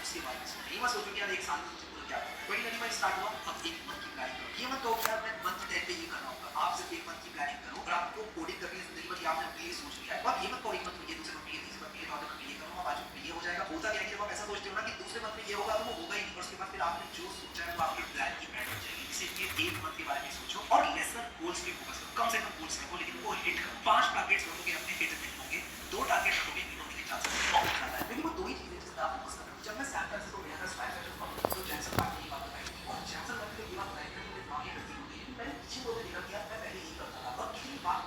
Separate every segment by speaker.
Speaker 1: उसके बाद में सोचो। ये मत सोचो कि यार एक साल में मुझे पूरा क्या करना है। 2025 स्टार्ट हुआ, अब एक मंथ की प्लानिंग करो। ये मत कहो कि यार मैं मंथ 10 पे ये करना होगा। आप सिर्फ एक मंथ की प्लानिंग करो और आपको कोडिंग करनी है जिंदगी भर, ये आपने अपने लिए सोच लिया है। तो आप ये मत कहो एक मंथ में ये, दूसरे मंथ में ये, तीसरे मंथ में ये, चौथे मंथ में ये करूंगा, पांचवें मंथ में ये हो जाएगा। होता क्या है कि जब आप ऐसा सोचते हो ना कि दूसरे मंथ में ये होगा तो वो होगा ही नहीं, और उसके बाद फिर आपने जो सोचा है वो आपके प्लान की एंड हो जाएगी। इसीलिए एक मंथ के बारे में सोचो और लेसर गोल्स पे फोकस करो। कम से कम गोल्स रखो लेकिन वो हिट करो। 5 टारगेट्स रखोगे अपने हिट नहीं होंगे, 2 टारगेट रखोगे हिट होने के चांसेस बहुत ज्यादा है। लेकिन वो दो ही चीजें जिस पे आप फोकस कर रहे हो। जब मैं सैन फ्रांसिस्को गया था स्पाइस फैशन फॉर तो जैनसन पार्टी की बात बताई थी, और जैनसन पार्टी ने ये बात बताई थी कि मेरे दिमाग में गलती हो गई है कि मैंने पीछे बोलते देखा कि यार मैं पहले यही करता था और कितनी बात।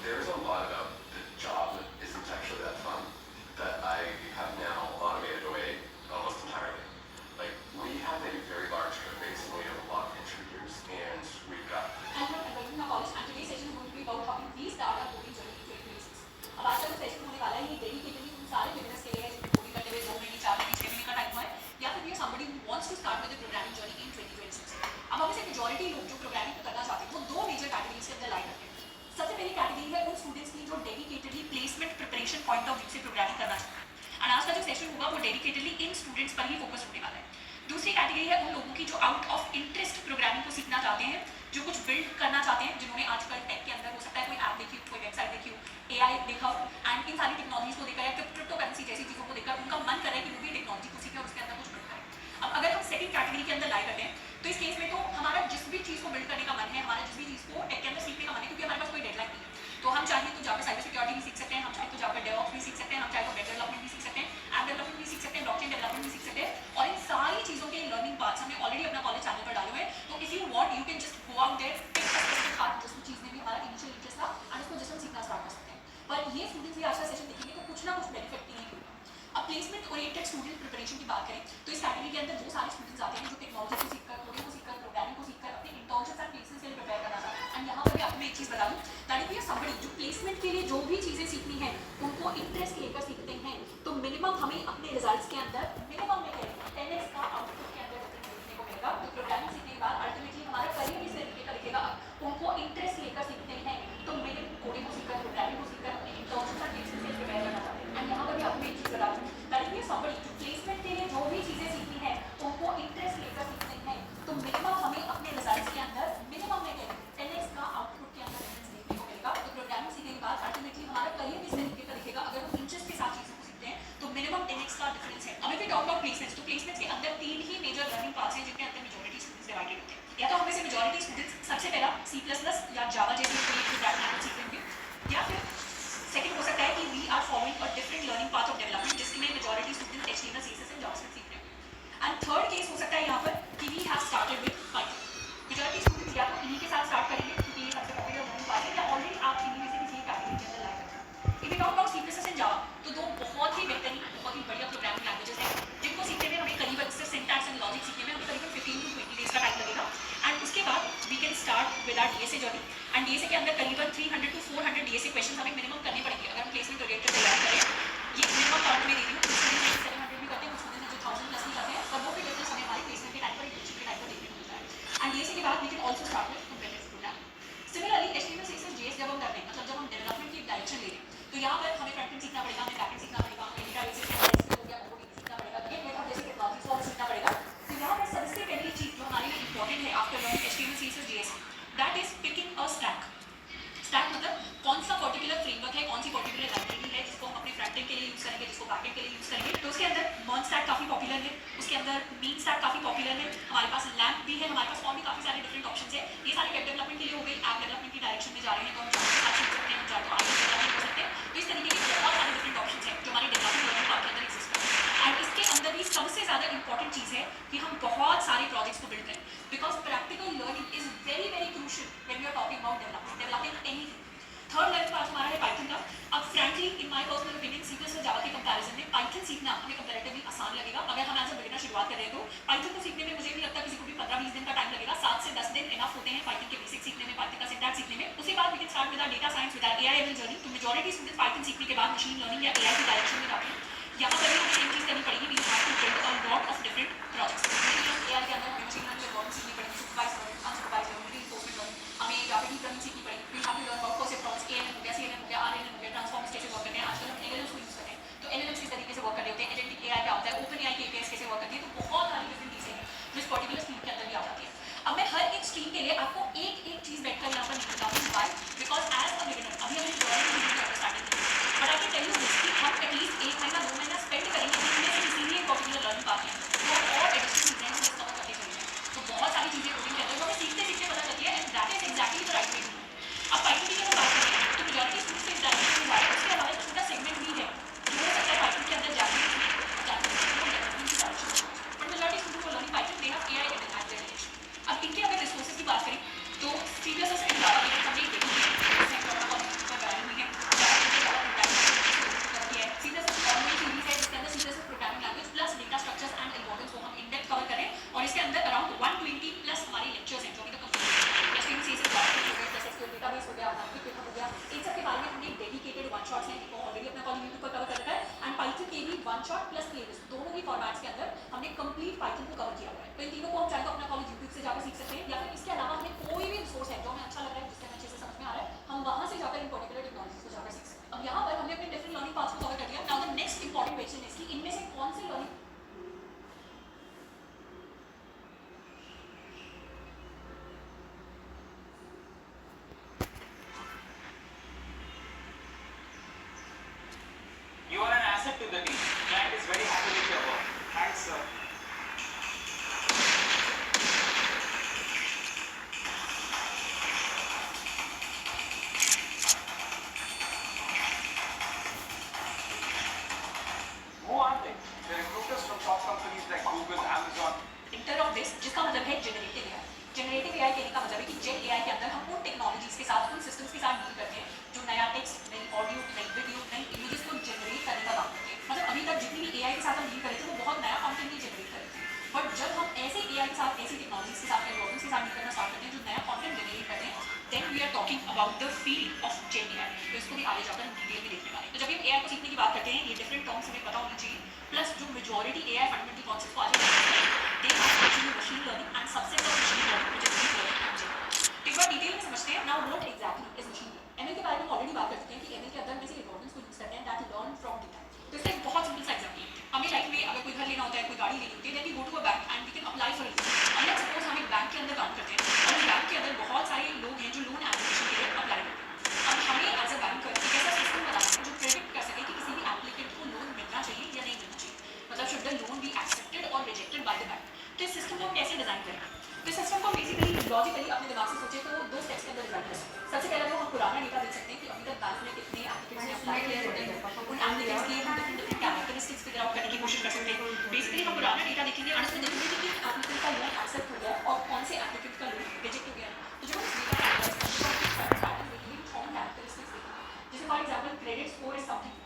Speaker 2: There's a lot about the job that isn't actually that fun that I have now automated away almost entirely. Like, we have a very large code base and we have a lot of contributors, and we've got.
Speaker 3: And I'm welcome to college, and today's session is going to be about how can we start our coding journey in 2026. अब आज का जो session होने वाला है ये dedicatedly उन सारे बिजनेस के लिए है जिनको कोडिंग करते हुए 2 महीने 4 महीने 6 महीने का टाइम हुआ है, या फिर ये somebody who wants to start with the programming journey in 2026. अब हमें से मेजॉरिटी लोग जो प्रोग्रामिंग करना चाहते हैं वो 2 मेजर कैटेगरीज के अंदर लाइन करते हैं। सबसे पहली कैटेगरी है उन स्टूडेंट्स की जो dedicatedly placement preparation point of view से प्रोग्रामिंग करना चाहते हैं, एंड आज का जो सेशन होगा वो डेडिकेटेडली इन स्टूडेंट्स पर ही फोकस होने वाला है। दूसरी कैटेगरी है उन लोगों की जो आउट ऑफ इंटरेस्ट प्रोग्रामिंग को सीखना चाहते हैं, जो कुछ बिल्ड करना चाहते हैं, जिन्होंने आजकल टेक के अंदर हो सकता है कोई ऐप देखी, कोई वेबसाइट देखी, एआई देखा एंड इन सारी टेक्नोलॉजीज को देखा या क्रिप्टो करेंसी जैसी चीज़ों को देखकर उनका मन कर रहा है कि वो भी टेक्नोलॉजी को सीखे और उसके अंदर कुछ बिल्ड करें। अब अगर हम सेकंड कैटेगरी के अंदर लाई करते हैं तो इस केस में तो हमारा जिस भी चीज़ को बिल्ड करने का मन है, हमारा जिस भी चीज़ को टेक के अंदर सीखने का मन है, क्योंकि हमारे पास कोई डेडलाइन नहीं है, तो हम चाहे तो जाकर साइबर सिक्योरिटी भी सीख सकते हैं, हम चाहे तो जाकर डेवऑप्स भी सीख सकते हैं, हम चाहे तो वेब डेवलपमेंट भी सीख सकते हैं, ऐप डेवलपमेंट भी सीख सकते हैं, ब्लॉकचेन डेवलपमेंट भी सीख सकते हैं, और इन सारी चीज़ों के लर्निंग पार्ट्स हमने ऑलरेडी अपना कॉलेज चैनल पर डाले हुए हैं। तो if you want you can just go out there, pick a specific part जिस चीज़ में भी हमारा इनिशियल इंटरेस्ट था एंड उसको जस्ट हम सीखना स्टार्ट कर सकते हैं। पर ये स्टूडेंट्स भी आज का सेशन देखेंगे तो कुछ ना कुछ बेनिफिट नहीं होगा। अब प्लेसमेंट ओरिएंटेड स्टूडेंट प्रिपरेशन की बात करें तो इस कैटेगरी के अंदर वो सारे स्टूडेंट्स आते हैं जो टेक्नोलॉजी को सीखकर, कोडिंग को सीखकर, प्रोग्रामिंग को सीखकर अपने इंटर्नशिप्स एंड प्लेसमेंट्स के लिए प्रिपेयर करना चाहते हैं। एंड यहाँ पर भी आपको मैं एक चीज़ बता दूँ, that if you are somebody जो प्लेसमेंट के लिए जो भी चीज़ें सीखनी है उनको इंटरेस्ट लेकर सीखते हैं, तो मिनिमम हमें अपने रिजल्ट्स के अंदर मिनिमम में 10x का आउटपुट के अंदर देखने को मिलेगा। तो प्रोग्रामिंग सीखने के बाद अल्टीमेटली हमारा करियर इस तरीके का दिखेगा, उनको इंटरेस्ट लेकर सीखते हैं तो मिनिमम कोडिंग को सीखकर, प्रोग्रामिंग को सीखकर अपने इंटर्नशिप्स एंड प्लेसमेंट्स के लिए प्रिपेयर करना चाहते हैं। एंड यहाँ पर भी आपको एक चीज़ बता दूँ, that if you are somebody जो प्लेसमेंट के लिए जो भी चीज़ें सीखनी है उनको इंटरेस्ट लेकर सीखते हैं, तो मिनिमम हमें अपने रिजल्ट्स के अंदर मिनिमम में 10x का आउटपुट के अंदर डिफरेंस देखने को मिलेगा। तो प्रोग्रामिंग सीखने के बाद अल्टीमेटली हमारा करियर इस तरीके का दिखेगा, अगर हम इंटरेस्ट के साथ चीज़ों को सीखते हैं तो मिनिमम 10x का डिफरेंस है। अब if we talk about placements, तो प्लेसमेंट्स के अंदर 3 ही मेजर लर्निंग पार्ट्स हैं जिनके अंदर मेजॉरिटी स्टूडेंट्स डिवाइडेड होते हैं। या तो हमें से मेजॉरिटी स्टूडेंट्स सबसे पहला C++ या जावा जैसी कोई प्रोग्रामिंग लैंग्वेज सीख लेंगे, या फिर सेकंड हो सकता है कि we are following a different learning path of development जिसमें majority students HTML CSS and JavaScript सीख रहे हैं। एंड थर्ड केस हो सकता है यहाँ पर कि we have started with Python. Majority students या तो इन्हीं के साथ स्टार्ट करेंगे क्योंकि ये सबसे पॉपुलर लर्निंग पाथ है, या ऑलरेडी आप इन्हीं में से किसी एक कैटेगरी के अंदर लाए करते हैं। If we talk about C++ and Java, तो 2 बहुत ही बेहतरीन, बहुत ही बढ़िया प्रोग्रामिंग लैंग्वेजेस हैं जिनको सीखने में हमें करीबन सिर्फ सिंटैक्स एंड लॉजिक सीखने में हमें करीबन 15 to 20 डेज का टाइम लगेगा। एंड उसके बाद we can start with our DSA journey, and DSA के अंदर करीबन 300 to 400 DSA क्वेश्चन हमें मिनिमम करने पड़ेंगे अगर हम प्लेसमेंट ओरिएंटेड तैयार करें। ये मिनिमम काउंट में दे रही हूँ, कुछ स्टूडेंट्स 700 भी करते हैं, कुछ स्टूडेंट्स जो 1000 प्लस भी करते हैं, पर वो भी डिफरेंस हमें हमारे प्लेसमेंट के टाइम पर, इंटर्नशिप के टाइम पर देखने को मिलता है। एंड DSA के बाद we can also start with competitive programming. Similarly HTML CSS JS जब हम करते हैं, मतलब जब हम डेवलपमेंट की डायरेक्शन ले रहे हैं, तो यहाँ पर हमें फ्रंट एंड सीखना पड़ेगा, हमें बैक एंड सीखना पड़ेगा, हमें डेटाबेसेस हो गया वो सीखना पड़ेगा, गेट मेथड जैसे टेक्नोलॉजीज को हमें सीखना पड़ेगा। तो यहाँ पर सबसे पहली चीज़ जो हमारे लिए इंपॉर्टेंट है after learning HTML CSS JS, that is picking a stack. Stack मतलब कौन सा पर्टिकुलर फ्रेमवर्क है, कौन सी पर्टिकुलर लाइब्रेरी है जिसको हम अपने फ्रंट एंड के लिए यूज़ करेंगे, जिसको बैक एंड के लिए यूज़ करेंगे। तो उसके अंदर मर्ज स्टैक काफ़ी पॉपुलर है, उसके अंदर मीन स्टैक काफ़ी पॉपुलर है, हमारे पास लैम्प भी है, हमारे पास और भी काफ़ी सारे डिफरेंट ऑप्शन है। ये सारे वेब डेवलपमेंट के लिए हो गए, ऐप डेवलपमेंट की डायरेक्शन में जा रहे हैं तो हम जावा के साथ सीख सकते हैं, हम चाहे तो आगे डेवलपमेंट कर सकते हैं। तो इस तरीके के बहुत सारे डिफरेंट ऑप्शन हैं जो हमारे डेवलपमेंट लर्निंग पार्ट के अंदर एग्जिस्ट करते हैं। एंड इसके अंदर भी सबसे ज़्यादा इंपॉर्टेंट चीज़ है कि हम बहुत सारे प्रोजेक्ट्स को बिल्ड करें, because practical learning is very very crucial when we are talking about developing anything. Third level part हमारा है पाइथन का। अब frankly in my personal opinion C++ Java के कंपैरिजन में पाइथन सीखना हमें कंपैरेटिवली आसान लगेगा अगर हम एज अ बिगिनर शुरुआत कर रहे हैं। तो पाइथन को सीखने में मुझे नहीं लगता किसी को भी 15-20 दिन का टाइम लगेगा, 7 से 10 दिन इनफ होते हैं पाइथन के बेसिक सीखने में, पाइथन का सिंटैक्स सीखने में। उसके बाद we can start with our data science, with our AI ML journey. तो मेजॉरिटी स्टूडेंट्स पाइथन सीखने के बाद मशीन लर्निंग या AI की डायरेक्शन में जाते हैं। यहाँ पर भी हमें एक चीज़ करनी पड़ेगी, we have to build a lot of different projects. AI के अंदर हमें मशीन लर्निंग एल्गोरिथम सीखनी पड़ेगी, supervised learning, unsupervised learning, reinforcement learning, हमें जावा डीप लर्निंग सीखनी पड़ेगी। We have to learn about concept problems, ANN हो गया, CNN हो गया, RNN हो गया, ट्रांसफॉर्म स्टेशन वर्क करते हैं, आजकल हम LLMs को यूज़ करते हैं, तो LLMs किस तरीके से वर्क एटलीस्ट 1 महीना 2 महीना स्पेंड करेंगे इनमें से किसी भी एक पर्टिकुलर लर्निंग पार्ट में, वो और एडिशनल चीज़ें हम डिस्कवर करते चलेंगे। तो बहुत सारी चीज़ें कोडिंग के अंदर जो हमें सीखते सीखते पता चलती है, and that is exactly the right way to do. अब पाइथन की अगर बात करें तो मेजॉरिटी स्टूडेंट्स इस डायरेक्शन में जा रहे हैं, उसके अलावा एक छोटा सेगमेंट भी है जो हो सकता है पाइथन के अंदर जाके बट मेजॉरिटी स्टूडेंट को learning Python they have AI eight their direction. अब इनके अगर रिसोर्सेज की बात करें तो C++ एंड जावा के हमने एक देखी है, इसमें पर बनाई हुई है जावा के जावा प्रोग्रामिंग करती है। C++ फॉर्मल सीरीज है जिसके अंदर C++ programming language plus data structures and algorithms को हम इन डेप्थ कवर करें, और इसके अंदर अराउंड 120 प्लस हमारे लेक्चर्स हैं जो अभी तक कंप्लीट जैसे सी से SQL डेटाबेस हो गया, मार्केट हो गया, इन सब के बारे में हमने डेडिकेटेड वन शॉट्स हैं जिनको ऑलरेडी अपना कॉल यूट्यूब पर कवर कर रखा है, एंड पाइथन के भी वन शॉट प्लस प्लेलिस्ट दोनों ही फॉर्मेट्स के अंदर हमने कंप्लीट पाइथन को कवर किया हुआ है। तो इन तीनों को हम चाहे तो अपना कॉलेज यूट्यूब से जाकर सीख सकते हैं, या फिर इसके अलावा हमें कोई भी रिसोर्स है जो हमें अच्छा लग रहा है, जिससे हमें अच्छे से समझ में आ रहा है, हम वहां से जाकर इन पर्टिकुलर टेक्नोलॉजीज को जाकर सीख सकते हैं। अब यहाँ पर हमने अपने डिफरेंट लर्निंग पाथ्स को कवर कर दिया। Now the next important question is कि इनमें से कौन से learning
Speaker 4: You are an asset to the team. Client is very happy with your work. Thanks, sir. Who are they? The recruiters from top companies like Google, Amazon.
Speaker 3: Inter of this, जिसका मतलब है generative AI. Generative AI कहने का मतलब है कि जेन AI के अंदर हम उन टेक्नोलॉजीज के साथ, उन सिस्टम्स के साथ डील करते हैं जो नया टेक्स्ट, नई ऑडियो, नई वीडियो, नई इमेजेस को जनरेट करने का काम करते हैं। मतलब अभी तक जितनी भी एआई के साथ हम डील करे थे वो बहुत नया कंटेंट ही जनरेट करे थे, बट जब हम ऐसे एआई के साथ, ऐसी टेक्नोलॉजीज के साथ, एल्गोरिथम्स के साथ डील करना स्टार्ट करते हैं जो नया कंटेंट जनरेट करते हैं, then we are talking about the field of gen AI. तो इसको भी आगे जाकर हम डिटेल में देखने वाले हैं। तो जब हम एआई को सीखने की बात करते हैं, ये डिफरेंट टर्म्स हमें पता होनी चाहिए, प्लस जो मेजॉरिटी एआई फंडामेंटल कॉन्सेप्ट को आज they are actually machine learning and subset of machine learning which is deep learning and gen. एक बार डिटेल में समझते हैं। Now what exactly is machine learning. ML के बारे में ऑलरेडी बात कर चुके हैं कि एमएल के अंदर में से एल्गोरिथम्स को यूज करते हैं दैट लर्न फ्रॉम डेटा। तो इसका एक बहुत सिंपल सा एग्जांपल है, हमें लाइफ में अगर कोई घर लेना होता है, कोई गाड़ी लेनी होती है, then we go to a bank and we can apply for loan. अब लेट्स सपोज हम एक बैंक के अंदर काम करते हैं और उस बैंक के अंदर बहुत सारे लोग हैं जो लोन एप्लीकेशन के लिए अप्लाई करते हैं। अब हमें एज अ बैंकर एक ऐसा सिस्टम बनाना है जो प्रेडिक्ट कर सके कि किसी भी एप्लीकेंट को लोन मिलना चाहिए या नहीं मिलना चाहिए, मतलब should the loan be accepted और रिजेक्टेड बाय द बैंक। तो इस सिस्टम को हम कैसे डिजाइन करेंगे? तो इस सिस्टम को बेसिकली लॉजिकली अपने दिमाग से सोचे तो दो स्टेप्स के अंदर डिजाइन कर सकते हैं। सबसे पहले तो हम पुराना डेटा देख सकते हैं कि अभी तक बैंक में कितने एप्लीकेंट्स ने अप्लाई किए होते हैं, उन एप्लीकेंट्स के हम डिफरेंट कैरेक्टरिस्टिक्स फिगर आउट करने की कोशिश कर सकते हैं। बेसिकली हम पुराना डेटा देखेंगे और उसमें देखेंगे कि किस एप्लीकेंट का लोन एक्सेप्ट हो गया और कौन से एप्लीकेंट का लोन रिजेक्ट हो गया। तो जब हम इस डेटा को एनालाइज करेंगे तो हम पैटर्न देखेंगे, कॉमन कैरेक्टरिस्टिक्स देखेंगे। जैसे for example credit score is something,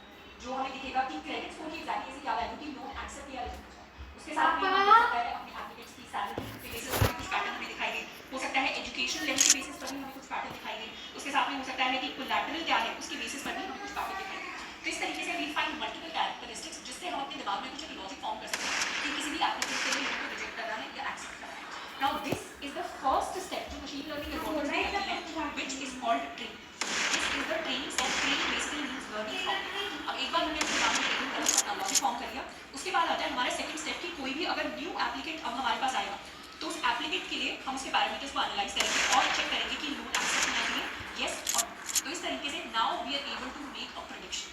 Speaker 3: जो हमें दिखेगा कि क्रेडिट स्कोर की एग्जैक्टली से क्या वैल्यू की लोन एक्सेप्ट या रिजेक्ट हो जाए। उसके साथ में हम देख सकते हैं अपने एप्लीकेंट्स की सैलरी के बेसिस पर कुछ पैटर्न हमें दिखाई दे, हो सकता है एजुकेशन लेवल के बेसिस पर भी हमें कुछ पैटर्न दिखाई दे, उसके साथ में हो सकता है कि कोलैटरल क्या है उसके बेसिस पर भी हमें कुछ पैटर्न दिखाई दे। तो इस तरीके से वी फाइंड मल्टीपल कैरेक्टरिस्टिक्स जिससे हम अपने दिमाग में कुछ एक लॉजिक फॉर्म कर सकते हैं कि किसी भी एप्लीकेंट के लिए लोन को रिजेक्ट करना है या एक्सेप्ट करना है। Now this is the first step जो मशीन लर्निंग एल्गोरिथम में करती है, which is called training. This is the training step. Training basically means learning from. अब एक बार हमने अपने दिमाग में ट्रेनिंग कर अपना लॉजिक फॉर्म कर लिया, उसके बाद आता है हमारा सेकंड स्टेप कि कोई भी अगर न्यू एप्लीकेंट अब हमारे पास आएगा तो उस एप्लीकेंट के लिए हम उसके पैरामीटर्स को एनालाइज करेंगे और चेक करेंगे कि लोन एक्सेप्ट होना चाहिए यस और नो। तो इस तरीके से now we are able to make a prediction.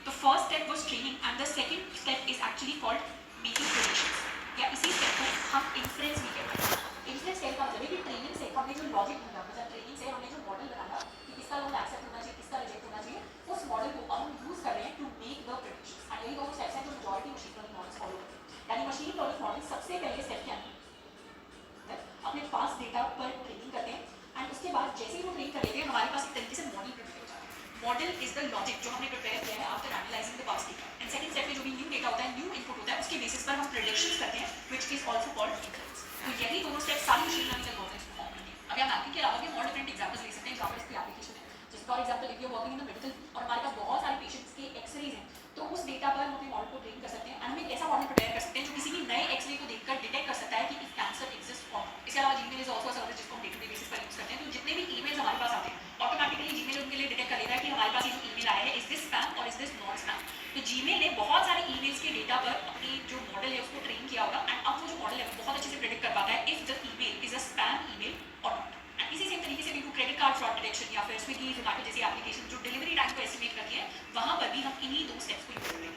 Speaker 3: The first step was training and the second step is actually called making predictions, या इसी स्टेप को हम इन्फ्रेंस भी कहते हैं। इन्फ्रेंस कहने का मतलब है कि ट्रेनिंग से हमने जो लॉजिक ढूंढा, मतलब ट्रेनिंग से हमने जो मॉडल बनाया कि किसका लोन एक्सेप्ट होना चाहिए, किसका रिजेक्ट होना चाहिए, उस मॉडल को अब हम यूज कर रहे हैं to make the predictions. And यही दोनों स्टेप्स हैं जो majority machine learning models follow करते हैं। यानी मशीन लर्निंग मॉडल सबसे पहले स्टेप क्या है, अपने पास डेटा पर ट्रेनिंग करते हैं एंड उसके बाद जैसे ही वो ट्रेन कर लेते हैं हमारे पास एक तरीके से मॉडल प्रिपेयर हो जाता है। मॉडल इज द लॉजिक जो हमने प्रिपेयर किया है after analysing the past data. And second step में जो भी न्यू डेटा होता है, न्यू इनपुट होता है, उसके बेसिस पर हम प्रेडिक्शंस करते हैं which is also called inference. तो यही दोनों स्टेप सारी मशीन लर्निंग एल्गोरिथम्स को फॉलो करते हैं। अभी हम बैंकिंग के अलावा भी और डिफरेंट एग्जांपल्स ले सकते हैं जहाँ पर इसकी एप्लीकेशन है। जैसे for example if you are working in the medical और हमारे पास बहुत सारे पेशेंट्स के एक्सरेज हैं, तो उस डेटा पर हम अपने मॉडल को ट्रेन कर सकते हैं एंड हम एक ऐसा मॉडल प्रिपेयर कर सकते हैं जो किसी भी नए एक्सरे को देखकर डिटेक्ट कर सकता है कि इफ कैंसर एग्जिस्ट और नॉट। इसके अलावा Gmail is also a service जिसको हम डे टू डे बेसिस पर यूज करते हैं। तो जितने भी ईमेल्स हमारे पास आते हैं ऑटोमेटिकली जीमेल उनके लिए डिटेक्ट कर लेता है कि हमारे पास ये जो ईमेल आया है इज दिस स्पैम और इज दिस नॉट स्पैम। तो जीमेल ने बहुत सारे ईमेल्स के डेटा पर अपनी जो मॉडल है उसको ट्रेन किया होगा एंड अब वो जो मॉडल है वो बहुत अच्छे से प्रेडिक्ट कर पाता है if the email is a spam email और नॉट। एंड इसी सेम तरीके से भी क्रेडिट कार्ड फ्रॉड डिटेक्शन या फिर स्विगी जोमेटो जैसी एप्लीकेशन जो डिलीवरी टाइम को एस्टिमेट करती है, वहाँ पर भी हम इन्हीं दो स्टेप्स को यूज करेंगे।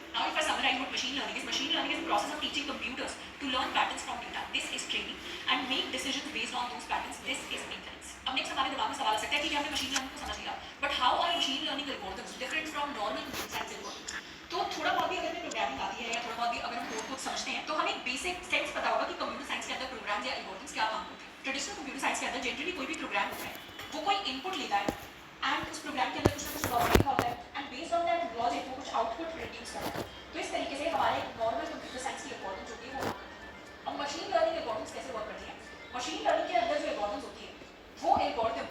Speaker 3: एल्गोरिथम्स क्या काम करते हैं। ट्रेडिशनल कंप्यूटर साइंस के अंदर जनरली कोई भी प्रोग्राम होता है, वो कोई इनपुट लेता है एंड उस प्रोग्राम के अंदर कुछ ना कुछ लॉजिक लिखा होता है and based on that logic वो कुछ आउटपुट प्रोड्यूस करता है। तो इस तरीके से हमारे नॉर्मल कंप्यूटर साइंस की एल्गोरिथम्स होती है वो काम करती है। अब मशीन लर्निंग एल्गोरिथम्स कैसे वर्क करती है? मशीन लर्निंग के अंदर जो एल्गोरिथम्स होती है वो एल्गोरिथम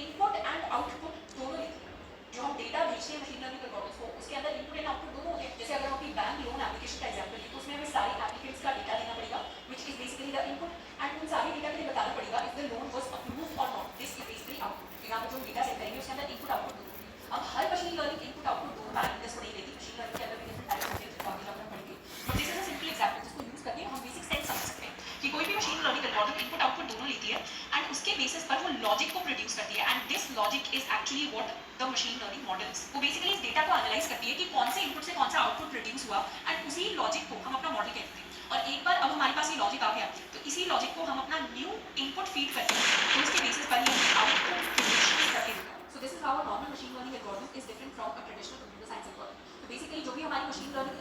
Speaker 3: इनपुट एंड आउटपुट दोनों लेती है। जो हम डेटा भेजते हैं मशीन लर्निंग एल्गोरिथम्स को, उसके अंदर इनपुट एंड आउटपुट दोनों होते हैं। जैसे अगर हम अपनी बैंक लोन एप्लीकेशन का एग्जांपल लें तो उसमें हमें सारे एप्लीकेंट्स का डेटा देना पड़ेगा which is basically the input and उन सारे डेटा के लिए बताना पड़ेगा if the loan was approved और नॉट। This is basically output. यहाँ पर जो डेटा सेट करेंगे उसके अंदर इनपुट आउटपुट दोनों होंगे। अब हर मशीन लर्निंग इनपुट आउटपुट दोनों पैरामीटर्स को नहीं लेती। मशीन लर्निंग के अंदर भी डिफरेंट टाइप्स होते हैं जिसको आगे जाकर हम पढ़ेंगे, but this is a simple example जिसको यूज करके हम बेसिक सेंस समझ सकते हैं कि कोई भी machine learning algorithm input output दोनों लेती है एंड उसके बेसिस पर वो लॉजिक को प्रोड्यूस करती है and this logic is actually what the machine learning model is. वो बेसिकली इस डेटा को एनालाइज करती है कि कौन से इनपुट से कौन सा आउटपुट प्रोड्यूस हुआ एंड उसी लॉजिक को हम अपना मॉडल कहते हैं। और एक बार अब हमारे पास ये लॉजिक आ गया तो इसी लॉजिक को हम अपना न्यू इनपुट फीड करते हैं तो उसके बेसिस पर ही हम आउटपुट प्रोड्यूस करके देते हैं। So this is how a normal machine learning algorithm is different from a traditional computer science algorithm. तो बेसिकली जो भी हमारी मशीन लर्निंग